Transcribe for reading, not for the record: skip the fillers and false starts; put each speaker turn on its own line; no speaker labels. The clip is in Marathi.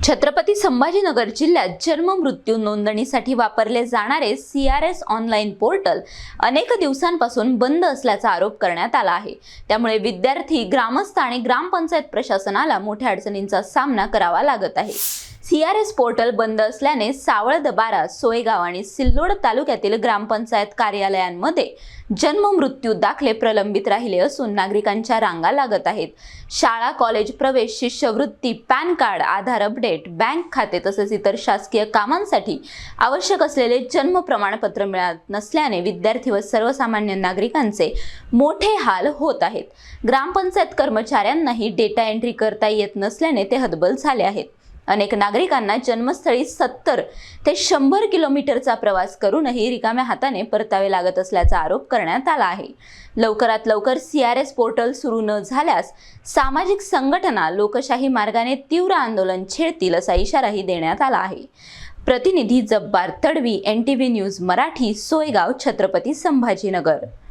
छत्रपती संभाजीनगर जिल्ह्यात जन्म मृत्यू नोंदणीसाठी वापरले जाणारे CRS ऑनलाईन पोर्टल अनेक दिवसांपासून बंद असल्याचा आरोप करण्यात आला आहे। त्यामुळे विद्यार्थी, ग्रामस्थ आणि ग्रामपंचायत प्रशासनाला मोठ्या अडचणींचा सामना करावा लागत आहे। CRS पोर्टल बंद असल्याने सावळदबारा, सोयगाव आणि सिल्लोड तालुक्यातील ग्रामपंचायत कार्यालयांमध्ये जन्म मृत्यू दाखले प्रलंबित राहिले असून नागरिकांच्या रांगा लागत आहेत। शाळा, कॉलेज प्रवेश, शिष्यवृत्ती, पॅन कार्ड, आधार अपडेट, बँक खाते तसेच इतर शासकीय कामांसाठी आवश्यक असलेले जन्म प्रमाणपत्र मिळत नसल्याने विद्यार्थी व सर्वसामान्य नागरिकांचे मोठे हाल होत आहेत। ग्रामपंचायत कर्मचाऱ्यांनाही डेटा एंट्री करता येत नसल्याने ते हतबल झाले आहेत। अनेक नागरिकांना जन्मस्थळी 70 ते 100 किलोमीटरचा प्रवास करूनही रिकाम्या हाताने परतावे लागत असल्याचा आरोप करण्यात आला आहे। लवकरात लवकर CRS पोर्टल सुरू न झाल्यास सामाजिक संघटना लोकशाही मार्गाने तीव्र आंदोलन छेडतील असा इशाराही देण्यात आला आहे। प्रतिनिधी जब्बार तडवी, NTV न्यूज मराठी, सोयगाव, छत्रपती संभाजीनगर।